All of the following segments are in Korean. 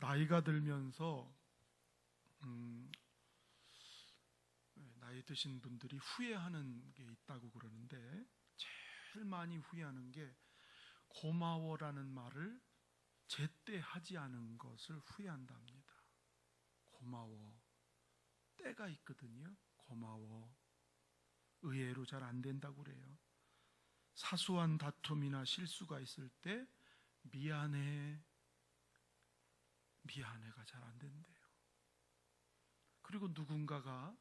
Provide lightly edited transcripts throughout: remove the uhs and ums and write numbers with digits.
나이가 들면서 나이 드신 분들이 후회하는 게 있다고 그러는데, 제일 많이 후회하는 게 고마워라는 말을 제때 하지 않은 것을 후회한답니다. 고마워, 때가 있거든요. 고마워, 의외로 잘 안 된다고 그래요. 사소한 다툼이나 실수가 있을 때 미안해가 잘 안 된대요. 그리고 누군가가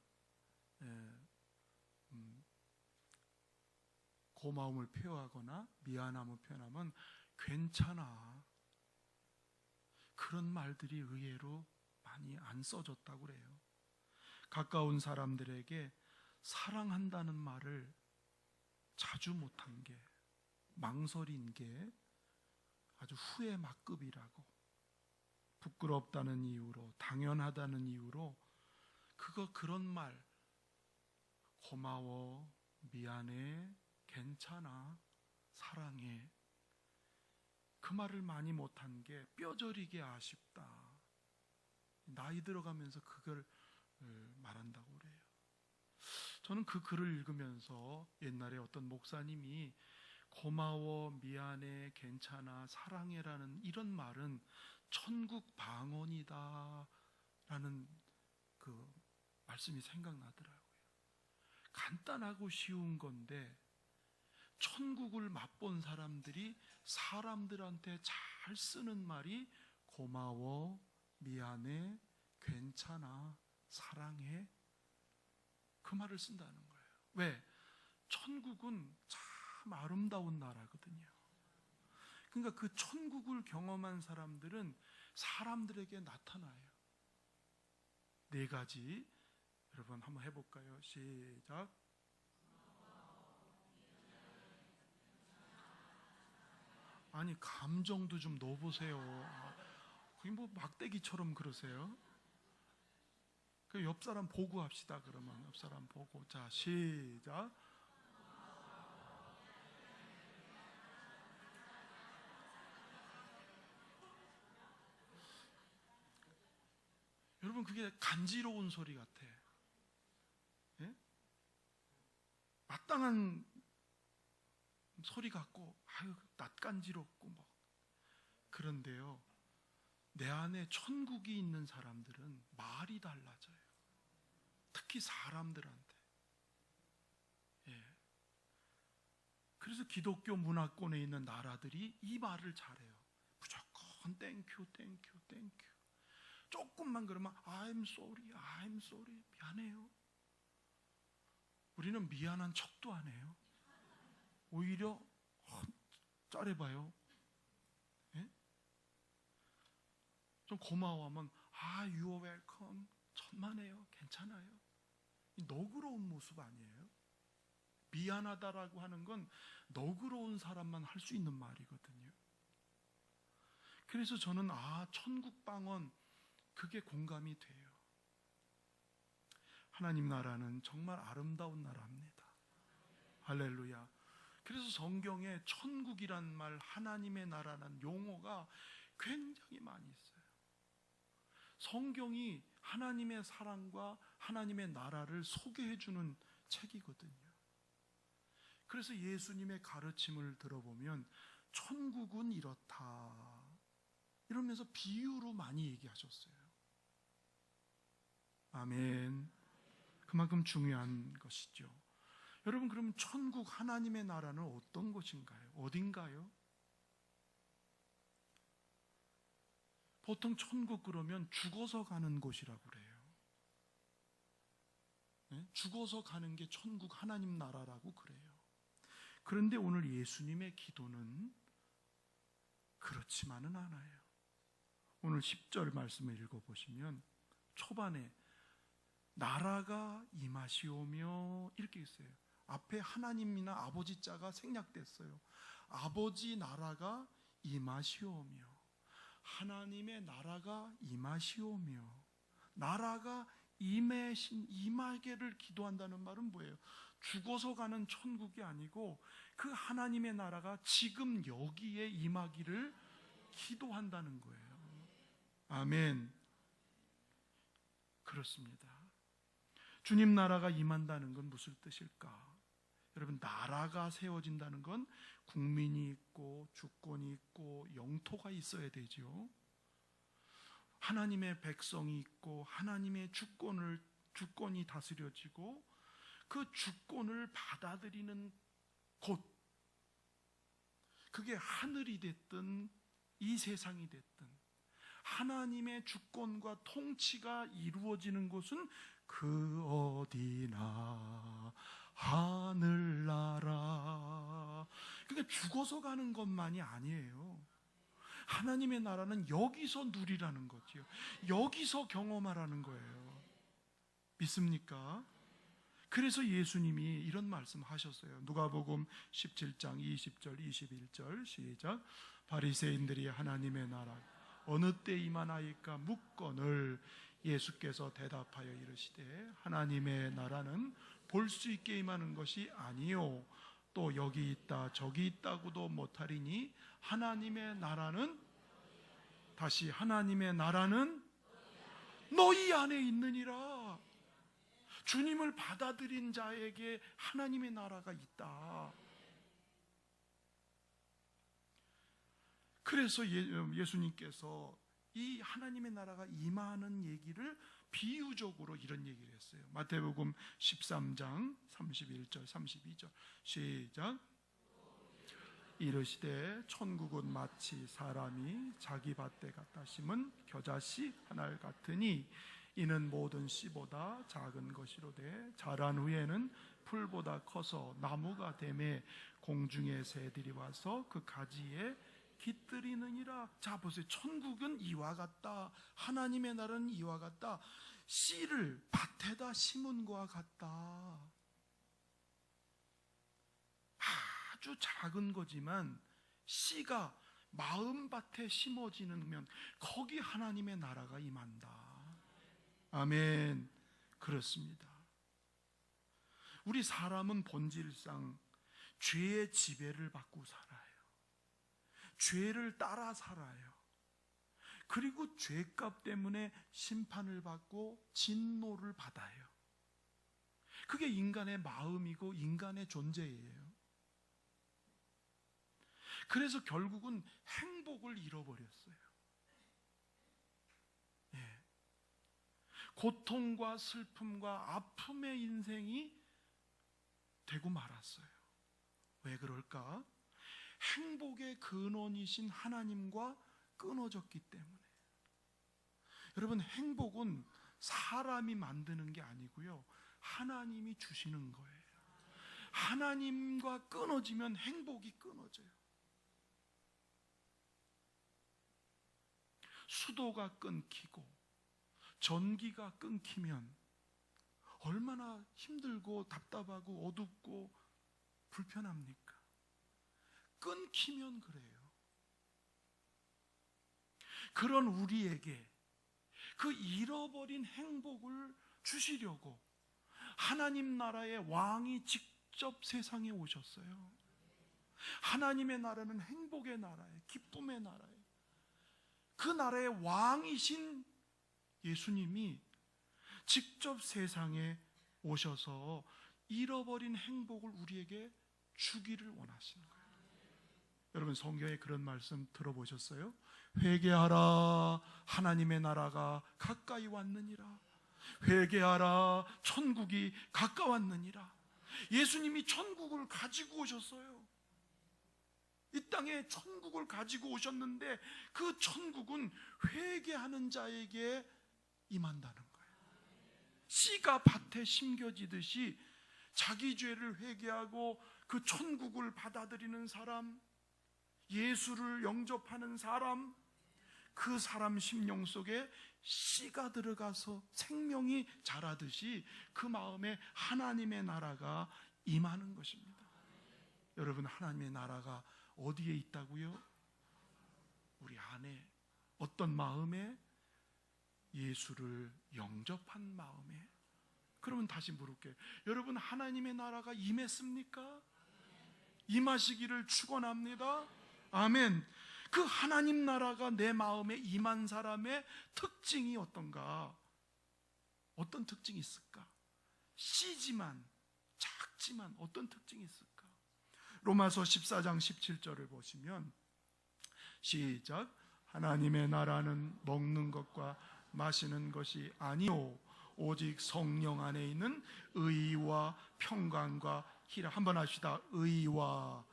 고마움을 표하거나 미안함을 표현하면 괜찮아, 그런 말들이 의외로 많이 안 써졌다고 그래요. 가까운 사람들에게 사랑한다는 말을 자주 못한 게, 망설인 게 아주 후회 막급이라고, 부끄럽다는 이유로, 당연하다는 이유로 그런 말, 고마워, 미안해, 괜찮아, 사랑해, 그 말을 많이 못한 게 뼈저리게 아쉽다. 나이 들어가면서 그걸 말한다고 그래요. 저는 그 글을 읽으면서 옛날에 어떤 목사님이 고마워, 미안해, 괜찮아, 사랑해라는 이런 말은 천국 방언이다 라는 그 말씀이 생각나더라고요. 간단하고 쉬운 건데 천국을 맛본 사람들이 사람들한테 잘 쓰는 말이 고마워, 미안해, 괜찮아, 사랑해, 그 말을 쓴다는 거예요. 왜? 천국은 참 아름다운 나라거든요. 그러니까 그 천국을 경험한 사람들은 사람들에게 나타나요. 4가지 여러분 한번 해볼까요? 시작. 아니, 감정도 좀 넣어보세요. 거기 뭐 막대기처럼 그러세요? 그 옆 사람 보고 합시다. 그러면 옆 사람 보고. 자, 시작. 여러분, 그게 간지러운 소리 같아. 예? 마땅한 소리 같고, 아유, 낯간지럽고 뭐. 그런데요, 내 안에 천국이 있는 사람들은 말이 달라져요. 특히 사람들한테. 예. 그래서 기독교 문화권에 있는 나라들이 이 말을 잘해요. 무조건 땡큐, 땡큐, 땡큐. 조금만 그러면 I'm sorry, I'm sorry, 미안해요. 우리는 미안한 척도 안 해요. 오히려 잘해봐요. 예? 좀 고마워하면 you're welcome, 천만에요, 괜찮아요. 이 너그러운 모습 아니에요? 미안하다라고 하는 건 너그러운 사람만 할 수 있는 말이거든요. 그래서 저는 천국 방언, 그게 공감이 돼요. 하나님 나라는 정말 아름다운 나라입니다. 할렐루야. 그래서 성경에 천국이란 말, 하나님의 나라라는 용어가 굉장히 많이 있어요. 성경이 하나님의 사랑과 하나님의 나라를 소개해주는 책이거든요. 그래서 예수님의 가르침을 들어보면 천국은 이렇다 이러면서 비유로 많이 얘기하셨어요. 아멘. 그만큼 중요한 것이죠. 여러분, 그럼 천국, 하나님의 나라는 어떤 것인가요? 어딘가요? 보통 천국 그러면 죽어서 가는 곳이라고 그래요. 네? 죽어서 가는 게 천국, 하나님 나라라고 그래요. 그런데 오늘 예수님의 기도는 그렇지만은 않아요. 오늘 10절 말씀을 읽어보시면 초반에 나라가 임하시오며 이렇게 있어요. 앞에 하나님이나 아버지 자가 생략됐어요. 아버지 나라가 임하시오며, 하나님의 나라가 임하시오며, 나라가 임하게를 기도한다는 말은 뭐예요? 죽어서 가는 천국이 아니고 그 하나님의 나라가 지금 여기에 임하기를 기도한다는 거예요. 아멘. 그렇습니다. 주님 나라가 임한다는 건 무슨 뜻일까? 여러분, 나라가 세워진다는 건 국민이 있고 주권이 있고 영토가 있어야 되죠. 하나님의 백성이 있고 하나님의 주권이 다스려지고 그 주권을 받아들이는 곳, 그게 하늘이 됐든 이 세상이 됐든 하나님의 주권과 통치가 이루어지는 곳은 그 어디나 하늘나라. 그러니까 죽어서 가는 것만이 아니에요. 하나님의 나라는 여기서 누리라는 거지요. 여기서 경험하라는 거예요. 믿습니까? 그래서 예수님이 이런 말씀 하셨어요. 누가복음 17장 20절 21절 시작. 바리새인들이 하나님의 나라 어느 때 임하나이까 묻거늘 예수께서 대답하여 이르시되 하나님의 나라는 볼 수 있게 임하는 것이 아니요 또 여기 있다 저기 있다고도 못하리니 하나님의 나라는, 다시 하나님의 나라는 너희 안에 있느니라. 주님을 받아들인 자에게 하나님의 나라가 있다. 그래서 예수님께서 이 하나님의 나라가 임하는 얘기를 비유적으로 이런 얘기를 했어요. 마태복음 13장 31절 32절 시작. 이르시되 천국은 마치 사람이 자기 밭에 갖다 심은 겨자씨 하나 같으니 이는 모든 씨보다 작은 것이로되 자란 후에는 풀보다 커서 나무가 되매 공중의 새들이 와서 그 가지에 깃들이느니라. 자 보세요. 천국은 이와 같다. 하나님의 나라는 이와 같다. 씨를 밭에다 심은 것과 같다. 아주 작은 거지만 씨가 마음밭에 심어지면 거기 하나님의 나라가 임한다. 아멘. 그렇습니다. 우리 사람은 본질상 죄의 지배를 받고 살아요. 죄를 따라 살아요. 그리고 죄값 때문에 심판을 받고 진노를 받아요. 그게 인간의 마음이고 인간의 존재예요. 그래서 결국은 행복을 잃어버렸어요. 예. 고통과 슬픔과 아픔의 인생이 되고 말았어요. 왜 그럴까? 행복의 근원이신 하나님과 끊어졌기 때문에. 여러분, 행복은 사람이 만드는 게 아니고요, 하나님이 주시는 거예요. 하나님과 끊어지면 행복이 끊어져요. 수도가 끊기고 전기가 끊기면 얼마나 힘들고 답답하고 어둡고 불편합니까? 끊기면 그래요. 그런 우리에게 그 잃어버린 행복을 주시려고 하나님 나라의 왕이 직접 세상에 오셨어요. 하나님의 나라는 행복의 나라예요. 기쁨의 나라예요. 그 나라의 왕이신 예수님이 직접 세상에 오셔서 잃어버린 행복을 우리에게 주기를 원하시는 거예요. 여러분, 성경에 그런 말씀 들어보셨어요? 회개하라, 하나님의 나라가 가까이 왔느니라. 회개하라, 천국이 가까웠느니라. 예수님이 천국을 가지고 오셨어요. 이 땅에 천국을 가지고 오셨는데 그 천국은 회개하는 자에게 임한다는 거예요. 씨가 밭에 심겨지듯이 자기 죄를 회개하고 그 천국을 받아들이는 사람, 예수를 영접하는 사람, 그 사람 심령 속에 씨가 들어가서 생명이 자라듯이 그 마음에 하나님의 나라가 임하는 것입니다. 여러분, 하나님의 나라가 어디에 있다고요? 우리 안에. 어떤 마음에? 예수를 영접한 마음에. 그러면 다시 물을게요. 여러분, 하나님의 나라가 임했습니까? 임하시기를 축원합니다. 아멘. 그 하나님 나라가 내 마음에 임한 사람의 특징이 어떤가? 어떤 특징이 있을까? 씨지만 작지만 어떤 특징이 있을까? 로마서 14장 17절을 보시면 시작. 하나님의 나라는 먹는 것과 마시는 것이 아니오 오직 성령 안에 있는 의와 평강과 희락. 한번 합시다. 의와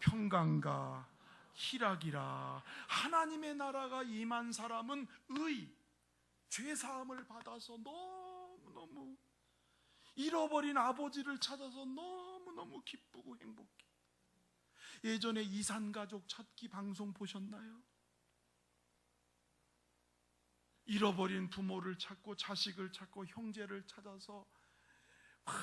평강과 희락이라. 하나님의 나라가 임한 사람은 죄사함을 받아서 너무너무, 잃어버린 아버지를 찾아서 너무너무 기쁘고 행복해. 예전에 이산가족 찾기 방송 보셨나요? 잃어버린 부모를 찾고 자식을 찾고 형제를 찾아서 막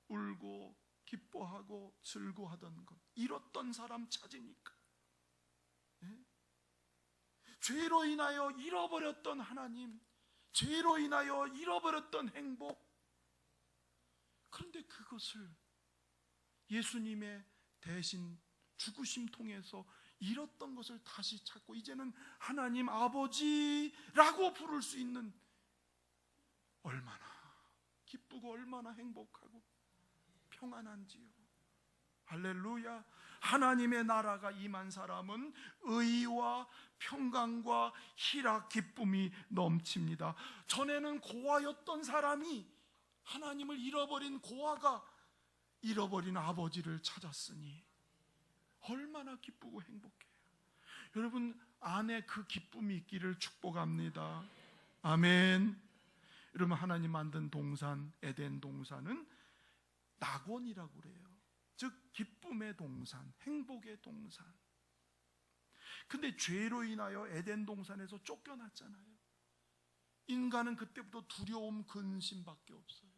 울고 기뻐하고 즐거워하던 것, 잃었던 사람 찾으니까, 죄로 인하여 잃어버렸던 하나님, 죄로 인하여 잃어버렸던 행복. 그런데 그것을 예수님의 대신 죽으심 통해서 잃었던 것을 다시 찾고 이제는 하나님 아버지라고 부를 수 있는, 얼마나 기쁘고 얼마나 행복하고 평안한지요. 할렐루야. 하나님의 나라가 임한 사람은 의와 평강과 희락, 기쁨이 넘칩니다. 전에는 고아였던 사람이, 하나님을 잃어버린 고아가 잃어버린 아버지를 찾았으니 얼마나 기쁘고 행복해요. 여러분 안에 그 기쁨이 있기를 축복합니다. 아멘. 여러분 하나님 만든 동산, 에덴 동산은 낙원이라고 그래요. 즉 기쁨의 동산, 행복의 동산. 근데 죄로 인하여 에덴 동산에서 쫓겨났잖아요. 인간은 그때부터 두려움, 근심밖에 없어요.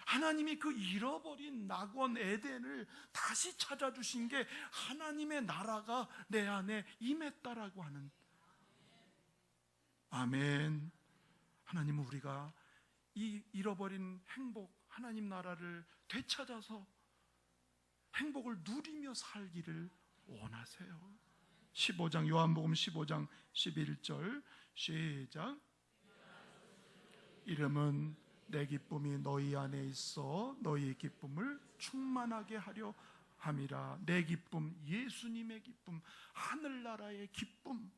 하나님이 그 잃어버린 낙원 에덴을 다시 찾아주신 게 하나님의 나라가 내 안에 임했다라고 하는. 아멘. 하나님은 우리가 이 잃어버린 행복, 하나님 나라를 되찾아서 행복을 누리며 살기를 원하세요. 15장 요한복음 15장 11절 시작. 이름은 내 기쁨이 너희 안에 있어 너희의 기쁨을 충만하게 하려 함이라. 내 기쁨, 예수님의 기쁨, 하늘나라의 기쁨.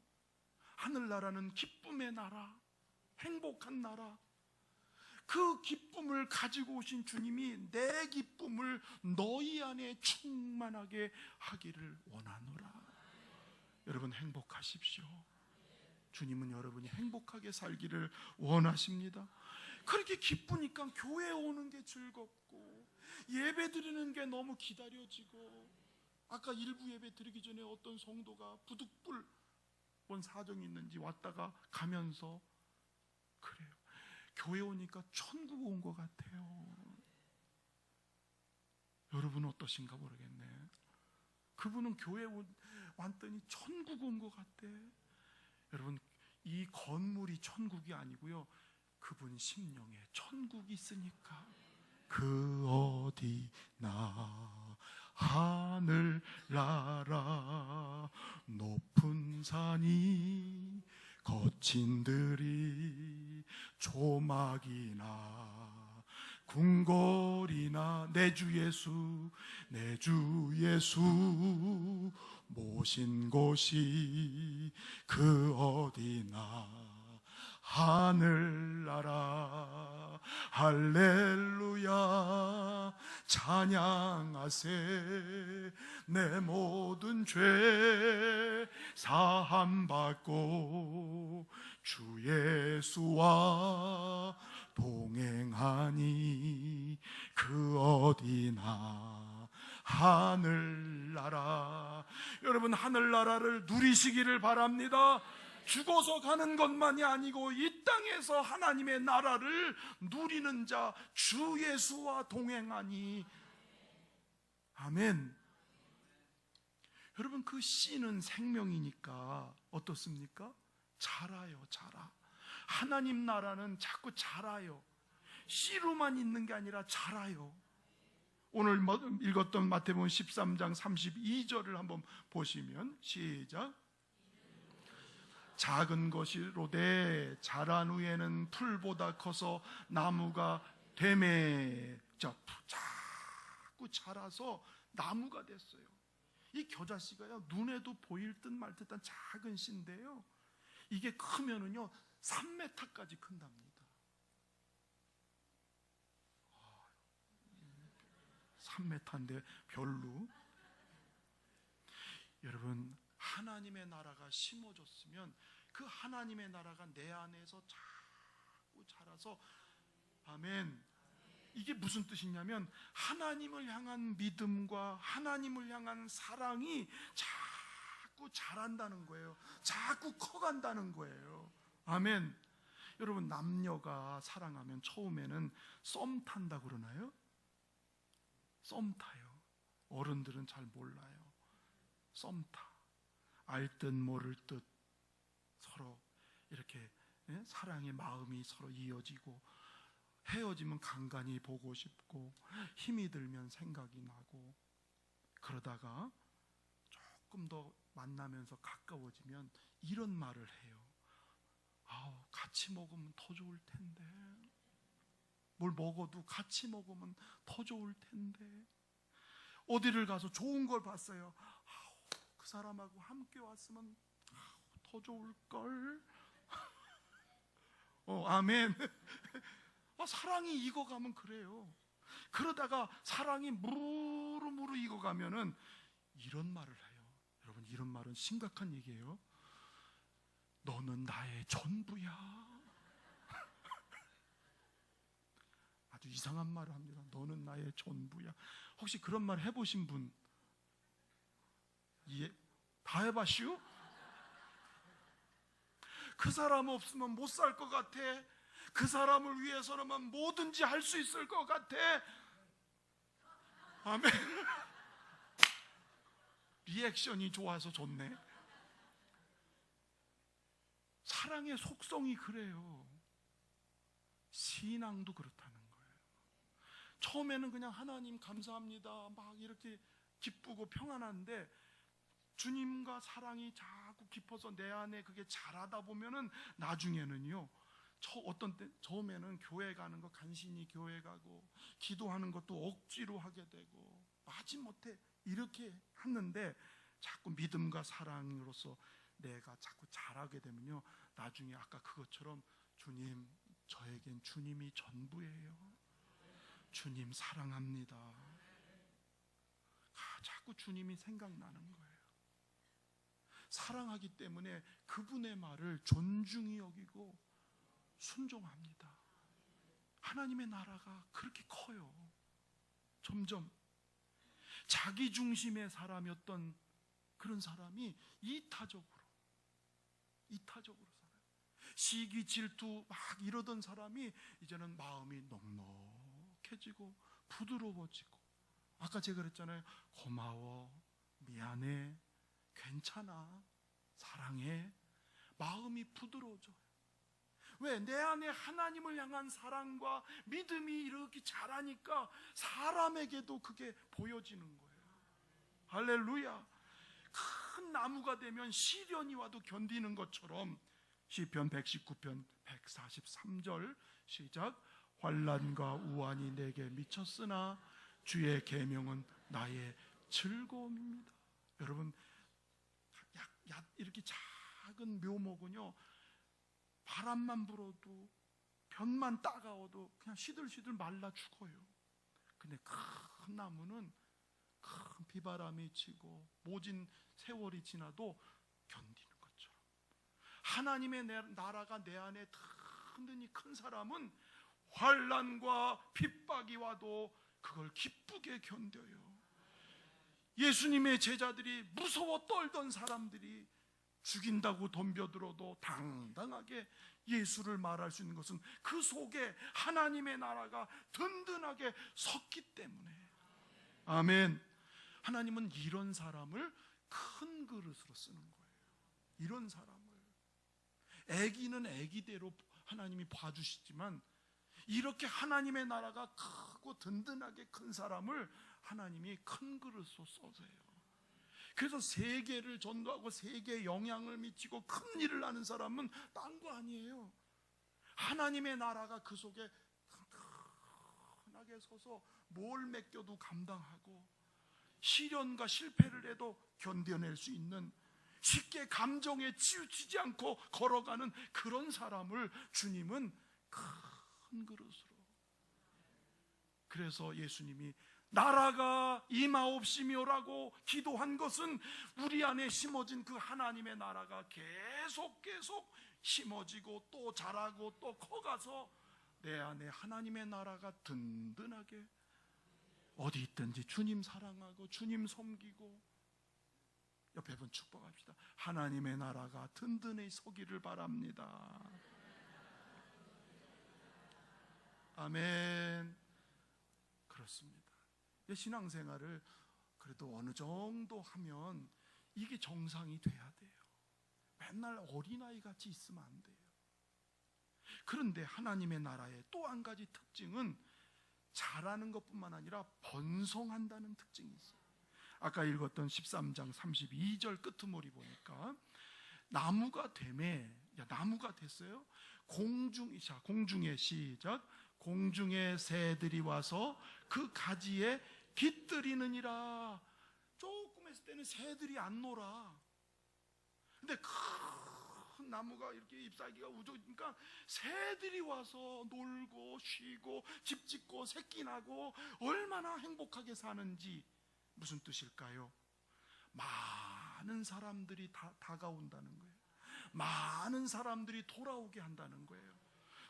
하늘나라는 기쁨의 나라, 행복한 나라. 그 기쁨을 가지고 오신 주님이 내 기쁨을 너희 안에 충만하게 하기를 원하노라. 여러분 행복하십시오. 주님은 여러분이 행복하게 살기를 원하십니다. 그렇게 기쁘니까 교회에 오는 게 즐겁고 예배 드리는 게 너무 기다려지고, 아까 일부 예배 드리기 전에 어떤 성도가 부득불 뭔 사정이 있는지 왔다가 가면서 그래요. 교회 오니까 천국 온 것 같아요. 여러분은 어떠신가 모르겠네. 그분은 교회 왔더니 천국 온 것 같대. 여러분 이 건물이 천국이 아니고요, 그분 심령에 천국이 있으니까. 그 어디나 하늘나라 높은 산이 거친 들이 조막이나 궁궐이나 내 주 예수 모신 곳이 그 어디나 하늘나라. 할렐루야 찬양하세. 내 모든 죄 사함받고 주 예수와 동행하니 그 어디나 하늘나라. 여러분 하늘나라를 누리시기를 바랍니다. 죽어서 가는 것만이 아니고 이 땅에서 하나님의 나라를 누리는 자 주 예수와 동행하니. 아멘. 여러분 그 씨는 생명이니까 어떻습니까? 자라요. 자라. 하나님 나라는 자꾸 자라요. 씨로만 있는 게 아니라 자라요. 오늘 읽었던 마태복음 13장 32절을 한번 보시면 시작. 작은 것이로되 자란 후에는 풀보다 커서 나무가 되매. 자꾸 자라서 나무가 됐어요. 이 겨자씨가요, 눈에도 보일 듯 말 듯한 작은 씨인데요, 이게 크면은요 3m까지 큰답니다. 3m인데 별로. 여러분, 하나님의 나라가 심어졌으면 그 하나님의 나라가 내 안에서 자꾸 자라서, 아멘, 이게 무슨 뜻이냐면 하나님을 향한 믿음과 하나님을 향한 사랑이 자꾸 자란다는 거예요. 자꾸 커간다는 거예요. 아멘. 여러분, 남녀가 사랑하면 처음에는 썸 탄다고 그러나요? 썸 타요. 어른들은 잘 몰라요. 썸 타. 알 듯 모를 듯 서로 이렇게 사랑의 마음이 서로 이어지고, 헤어지면 간간히 보고 싶고, 힘이 들면 생각이 나고, 그러다가 조금 더 만나면서 가까워지면 이런 말을 해요. 같이 먹으면 더 좋을 텐데, 뭘 먹어도 같이 먹으면 더 좋을 텐데, 어디를 가서 좋은 걸 봤어요. 그 사람하고 함께 왔으면 더 좋을걸. 아멘. 사랑이 익어가면 그래요. 그러다가 사랑이 무르무르 익어가면은 이런 말을 해요. 여러분, 이런 말은 심각한 얘기예요. 너는 나의 전부야. 아주 이상한 말을 합니다. 너는 나의 전부야. 혹시 그런 말 해보신 분? 예, 다 해봤슈? 그 사람 없으면 못 살 것 같아. 그 사람을 위해서라면 뭐든지 할 수 있을 것 같아. 아멘. 리액션이 좋아서 좋네. 사랑의 속성이 그래요. 신앙도 그렇다는 거예요. 처음에는 그냥 하나님 감사합니다 막 이렇게 기쁘고 평안한데, 주님과 사랑이 자꾸 깊어서 내 안에 그게 자라다 보면은 나중에는요, 어떤 때 처음에는 교회 가는 거 간신히 교회 가고, 기도하는 것도 억지로 하게 되고, 마지못해 이렇게 했는데, 자꾸 믿음과 사랑으로서 내가 자꾸 자라게 되면요, 나중에 아까 그것처럼 주님, 저에겐 주님이 전부예요. 주님 사랑합니다. 자꾸 주님이 생각나는 거예요. 사랑하기 때문에 그분의 말을 존중히 여기고 순종합니다. 하나님의 나라가 그렇게 커요. 점점 자기 중심의 사람이었던 그런 사람이 이타적으로 살아요. 시기 질투 막 이러던 사람이 이제는 마음이 넉넉해지고 부드러워지고, 아까 제가 그랬잖아요. 고마워, 미안해, 괜찮아, 사랑해. 마음이 부드러워져요. 왜? 내 안에 하나님을 향한 사랑과 믿음이 이렇게 자라니까 사람에게도 그게 보여지는 거예요. 할렐루야. 큰 나무가 되면 시련이 와도 견디는 것처럼, 시편 119편 143절 시작. 환난과 우환이 내게 미쳤으나 주의 계명은 나의 즐거움입니다. 여러분, 이렇게 작은 묘목은요, 바람만 불어도 볕만 따가워도 그냥 시들시들 말라 죽어요. 근데 큰 나무는 큰 비바람이 치고 모진 세월이 지나도 견디는 것처럼, 하나님의 나라가 내 안에 든든히 큰 사람은 환난과 핍박이 와도 그걸 기쁘게 견뎌요. 예수님의 제자들이 무서워 떨던 사람들이 죽인다고 덤벼들어도 당당하게 예수를 말할 수 있는 것은 그 속에 하나님의 나라가 든든하게 섰기 때문에. 아멘. 하나님은 이런 사람을 큰 그릇으로 쓰는 거예요. 이런 사람을. 애기는 애기대로 하나님이 봐주시지만, 이렇게 하나님의 나라가 크고 든든하게 큰 사람을 하나님이 큰 그릇으로 써서요. 그래서 세계를 전도하고 세계에 영향을 미치고 큰 일을 하는 사람은 딴 거 아니에요. 하나님의 나라가 그 속에 튼튼하게 서서 뭘 맡겨도 감당하고 시련과 실패를 해도 견뎌낼 수 있는, 쉽게 감정에 치우치지 않고 걸어가는 그런 사람을 주님은 큰 그릇으로. 그래서 예수님이 나라가 임하옵시며라고 기도한 것은 우리 안에 심어진 그 하나님의 나라가 계속 심어지고 또 자라고 또 커가서 내 안에 하나님의 나라가 든든하게 어디 있든지 주님 사랑하고 주님 섬기고, 옆에 분 축복합시다. 하나님의 나라가 든든히 서기를 바랍니다. 아멘. 그렇습니다. 신앙생활을 그래도 어느 정도 하면 이게 정상이 돼야 돼요. 맨날 어린아이 같이 있으면 안 돼요. 그런데 하나님의 나라의 또 한 가지 특징은 잘하는 것뿐만 아니라 번성한다는 특징이 있어요. 아까 읽었던 13장 32절 끄트머리 보니까 나무가 되매, 나무가 됐어요. 공중에 시작. 공중의 새들이 와서 그 가지에 깃들이느니라. 조금 했을 때는 새들이 안 놀아. 근데 큰 나무가 이렇게 잎사귀가 우거지니까 새들이 와서 놀고 쉬고 집 짓고 새끼 나고 얼마나 행복하게 사는지. 무슨 뜻일까요? 많은 사람들이 다가온다는 거예요. 많은 사람들이 돌아오게 한다는 거예요.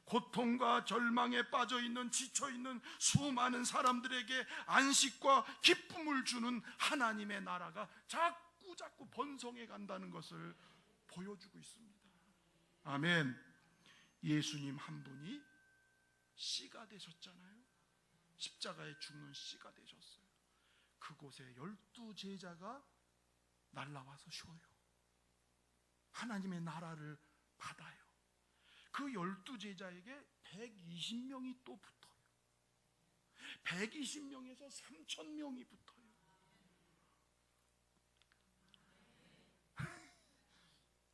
고통과 절망에 빠져있는, 지쳐있는 수많은 사람들에게 안식과 기쁨을 주는 하나님의 나라가 자꾸 번성해 간다는 것을 보여주고 있습니다. 아멘. 예수님 한 분이 씨가 되셨잖아요. 십자가에 죽는 씨가 되셨어요. 그곳에 12제자가 날라와서 쉬어요. 하나님의 나라를 받아요. 그 12제자에게 120명이 또 붙어요. 120명에서 3,000명이 붙어요.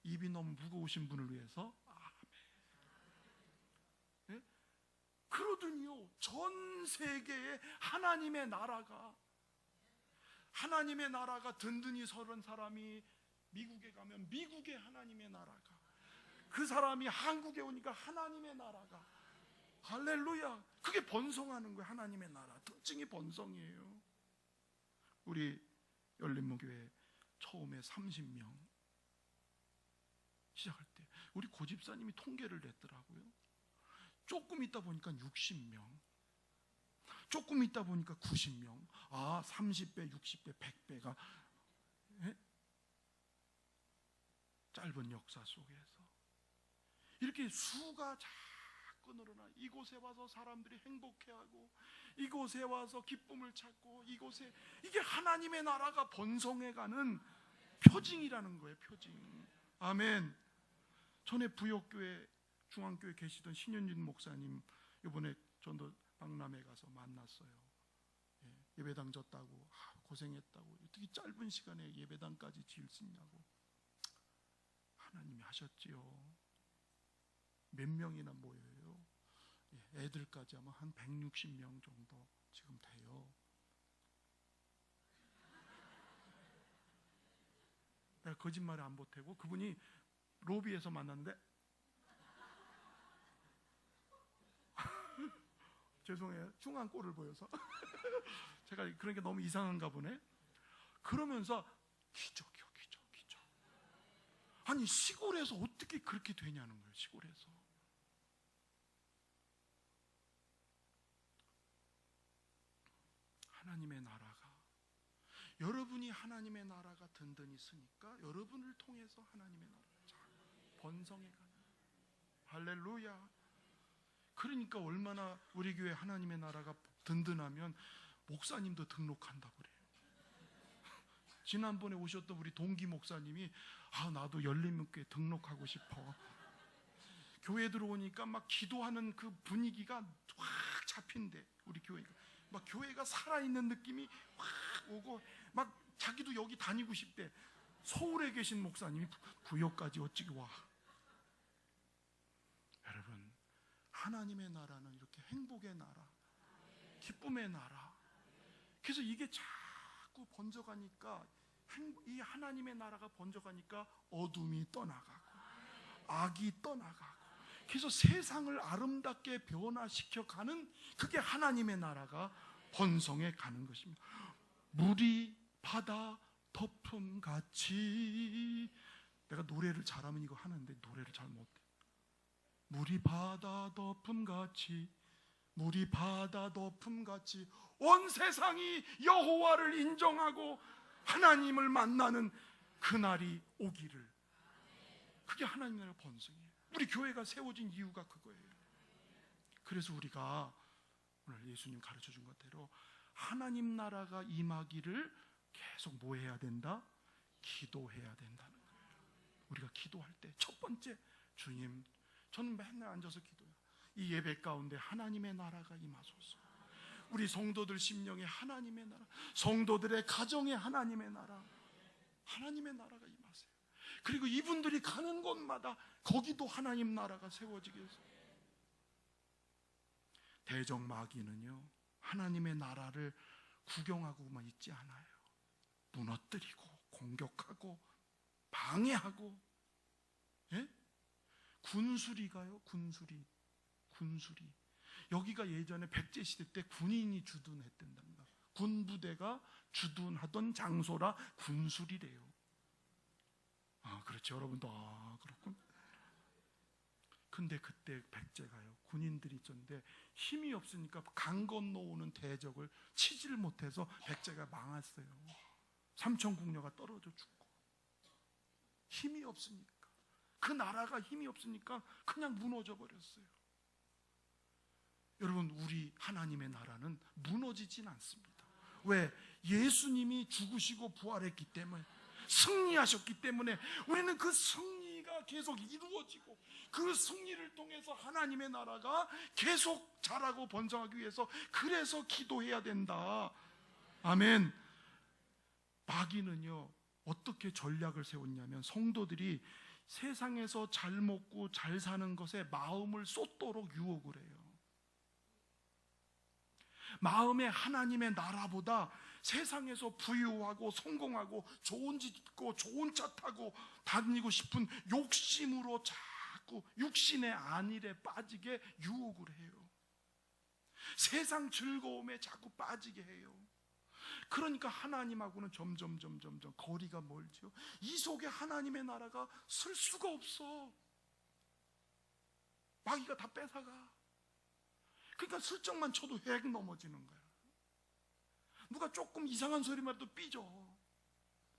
입이 너무 무거우신 분을 위해서 네? 그러더니요, 전 세계에 하나님의 나라가 든든히 서는 사람이 미국에 가면 미국의 하나님의 나라가, 그 사람이 한국에 오니까 하나님의 나라가, 할렐루야, 그게 번성하는 거예요. 하나님의 나라 특징이 번성이에요. 우리 열린문교회 처음에 30명 시작할 때 우리 고집사님이 통계를 냈더라고요. 조금 있다 보니까 60명, 조금 있다 보니까 90명. 30배, 60배, 100배가 짧은 역사 속에서 이렇게 수가 자꾸 늘어나. 이곳에 와서 사람들이 행복해하고, 이곳에 와서 기쁨을 찾고, 이곳에, 이게 하나님의 나라가 번성해가는 표징이라는 거예요. 표징. 아멘. 전에 부역교회 중앙교회 계시던 신현준 목사님 이번에 전도 박람회 가서 만났어요. 예배당 졌다고, 고생했다고, 어떻게 짧은 시간에 예배당까지 지을 수 있냐고. 하나님이 하셨지요. 몇 명이나 모여요? 애들까지 하면 한 160명 정도 지금 돼요. 내가 거짓말을 안 보태고, 그분이 로비에서 만났는데 죄송해요, 중한 꼴을 보여서 제가 그런 게 너무 이상한가 보네. 그러면서 기적이요, 기적. 아니, 시골에서 어떻게 그렇게 되냐는 거예요. 시골에서. 하나님의 나라가, 여러분이 하나님의 나라가 든든히 쓰니까 여러분을 통해서 하나님의 나라가 번성해가는, 할렐루야. 그러니까 얼마나 우리 교회 하나님의 나라가 든든하면 목사님도 등록한다고 그래요. 지난번에 오셨던 우리 동기 목사님이 나도 열린문교회 등록하고 싶어. 교회 들어오니까 막 기도하는 그 분위기가 확 잡힌대. 우리 교회가 막 교회가 살아있는 느낌이 확 오고 막 자기도 여기 다니고 싶대. 서울에 계신 목사님이 부여까지 어찌게 와. 여러분, 하나님의 나라는 이렇게 행복의 나라, 기쁨의 나라. 그래서 이게 자꾸 번져가니까, 이 하나님의 나라가 번져가니까 어둠이 떠나가고 악이 떠나가고, 그래서 세상을 아름답게 변화시켜 가는, 그게 하나님의 나라가 번성해 가는 것입니다. 물이 바다 덮음같이. 내가 노래를 잘하면 이거 하는데 노래를 잘 못해. 물이 바다 덮음같이, 물이 바다 덮음같이 온 세상이 여호와를 인정하고 하나님을 만나는 그날이 오기를. 그게 하나님 나라 번성이에요. 우리 교회가 세워진 이유가 그거예요. 그래서 우리가 오늘 예수님 가르쳐 준 것대로 하나님 나라가 임하기를 계속 뭐 해야 된다? 기도해야 된다는 거예요. 우리가 기도할 때 첫 번째, 주님, 저는 맨날 앉아서 기도해요. 이 예배 가운데 하나님의 나라가 임하소서. 우리 성도들 심령에 하나님의 나라, 성도들의 가정에 하나님의 나라, 하나님의 나라가 임하세요. 그리고 이분들이 가는 곳마다 거기도 하나님 나라가 세워지게 해서. 대적마귀는요, 하나님의 나라를 구경하고만 있지 않아요. 무너뜨리고 공격하고 방해하고. 예? 군수리가요, 군수리. 여기가 예전에 백제시대 때 군인이 주둔했답니다. 군부대가 주둔하던 장소라 군수리래요. 아, 그렇죠. 여러분도 그렇군. 근데 그때 백제가요, 군인들이 있었는데 힘이 없으니까 강 건너오는 대적을 치지를 못해서 백제가 망했어요. 삼천궁녀가 떨어져 죽고. 힘이 없으니까, 그 나라가 힘이 없으니까 그냥 무너져 버렸어요. 여러분, 우리 하나님의 나라는 무너지진 않습니다. 왜? 예수님이 죽으시고 부활했기 때문에, 승리하셨기 때문에 우리는 그 승리가 계속 이루어지고, 그 승리를 통해서 하나님의 나라가 계속 자라고 번성하기 위해서, 그래서 기도해야 된다. 아멘. 마귀는요, 어떻게 전략을 세웠냐면, 성도들이 세상에서 잘 먹고 잘 사는 것에 마음을 쏟도록 유혹을 해요. 마음에 하나님의 나라보다 세상에서 부유하고 성공하고 좋은 집 있고 좋은 차 타고 다니고 싶은 욕심으로 자꾸 육신의 안일에 빠지게 유혹을 해요. 세상 즐거움에 자꾸 빠지게 해요. 그러니까 하나님하고는 점점 거리가 멀죠. 이 속에 하나님의 나라가 쓸 수가 없어. 마귀가 다 뺏어가. 그러니까 슬쩍만 쳐도 핵 넘어지는 거야. 누가 조금 이상한 소리만 해도 삐져.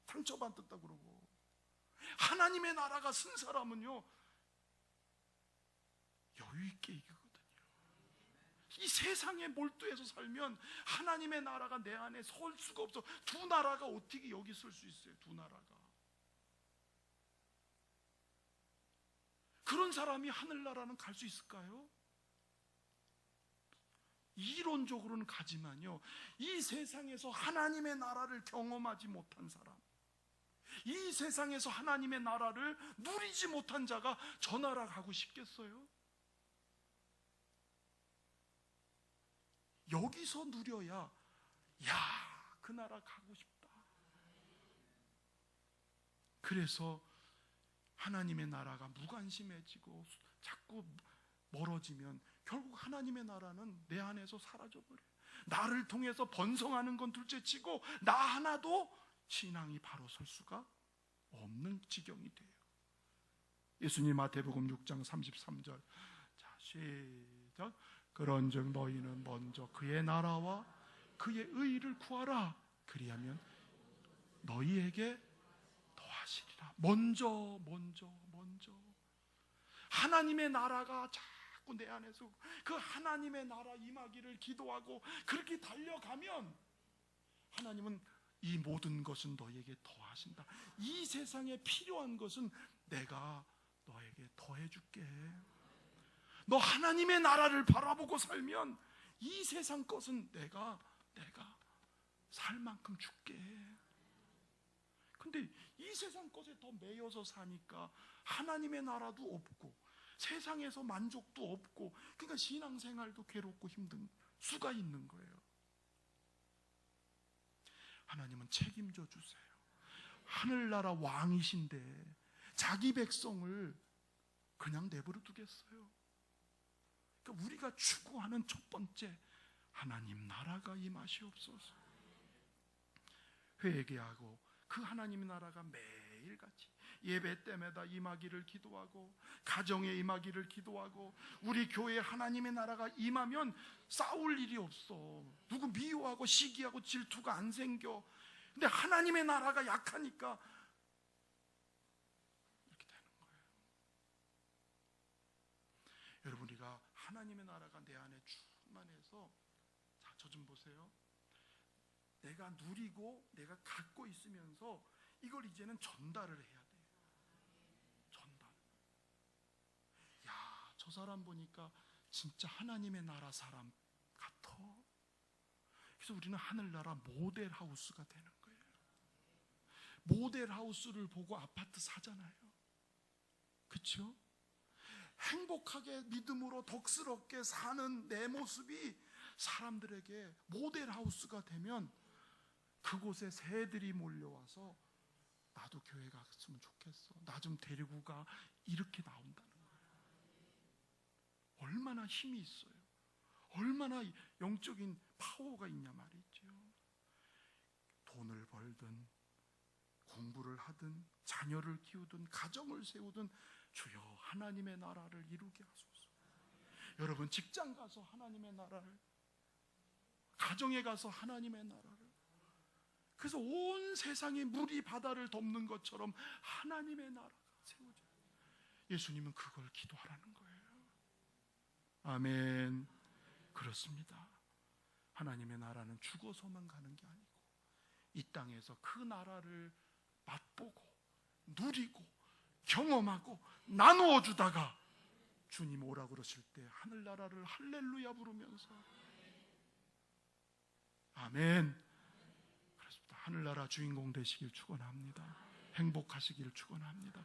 상처받았다 그러고. 하나님의 나라가 쓴 사람은요, 여유 있게 이기거든요. 이 세상에 몰두해서 살면 하나님의 나라가 내 안에 설 수가 없어. 두 나라가 어떻게 여기 쓸 수 있어요? 두 나라가. 그런 사람이 하늘나라는 갈 수 있을까요? 이론적으로는 가지만요, 이 세상에서 하나님의 나라를 경험하지 못한 사람, 이 세상에서 하나님의 나라를 누리지 못한 자가 저 나라 가고 싶겠어요? 여기서 누려야, 야, 그 나라 가고 싶다. 그래서 하나님의 나라가 무관심해지고 자꾸 멀어지면 결국 하나님의 나라는 내 안에서 사라져버려요. 나를 통해서 번성하는 건 둘째치고 나 하나도 신앙이 바로 설 수가 없는 지경이 돼요. 예수님 마태복음 6장 33절. 자, 시작. 그런즉 너희는 먼저 그의 나라와 그의 의를 구하라. 그리하면 너희에게 더하시리라. 먼저 하나님의 나라가 자꾸 내 안에서, 그 하나님의 나라 임하기를 기도하고 그렇게 달려가면 하나님은 이 모든 것은 너에게 더하신다. 이 세상에 필요한 것은 내가 너에게 더해줄게. 너 하나님의 나라를 바라보고 살면 이 세상 것은 내가 살 만큼 줄게. 근데 이 세상 것에 더 매여서 사니까 하나님의 나라도 없고 세상에서 만족도 없고, 그러니까 신앙생활도 괴롭고 힘든 수가 있는 거예요. 하나님은 책임져 주세요. 하늘나라 왕이신데 자기 백성을 그냥 내버려 두겠어요? 그러니까 우리가 추구하는 첫 번째, 하나님 나라가 임하시옵소서. 회개하고 그 하나님의 나라가 매일같이 예배 때마다 임하기를 기도하고, 가정에 임하기를 기도하고, 우리 교회에 하나님의 나라가 임하면 싸울 일이 없어. 누구 미워하고 시기하고 질투가 안 생겨. 근데 하나님의 나라가 약하니까 이렇게 되는 거예요. 여러분, 우리가 하나님의 나라가 내 안에 충만해서, 자, 저 좀 보세요. 내가 누리고 내가 갖고 있으면서 이걸 이제는 전달을 해야 돼요. 전달. 야, 저 사람 보니까 진짜 하나님의 나라 사람 같아. 그래서 우리는 하늘나라 모델하우스가 되는 거예요. 모델하우스를 보고 아파트 사잖아요. 그렇죠? 행복하게 믿음으로 덕스럽게 사는 내 모습이 사람들에게 모델하우스가 되면 그곳에 새들이 몰려와서 나도 교회 갔으면 좋겠어, 나 좀 데리고 가, 이렇게 나온다는 거예요. 얼마나 힘이 있어요. 얼마나 영적인 파워가 있냐 말이죠. 돈을 벌든 공부를 하든 자녀를 키우든 가정을 세우든 주여 하나님의 나라를 이루게 하소서. 여러분, 직장 가서 하나님의 나라를, 가정에 가서 하나님의 나라를, 그래서 온 세상이 물이 바다를 덮는 것처럼 하나님의 나라가 세워져요. 예수님은 그걸 기도하라는 거예요. 아멘. 그렇습니다. 하나님의 나라는 죽어서만 가는 게 아니고 이 땅에서 그 나라를 맛보고 누리고 경험하고 나누어 주다가 주님 오라 그러실 때 하늘나라를 할렐루야 부르면서, 아멘. 그렇습니다. 하늘나라 주인공 되시길 축원합니다. 행복하시길 축원합니다.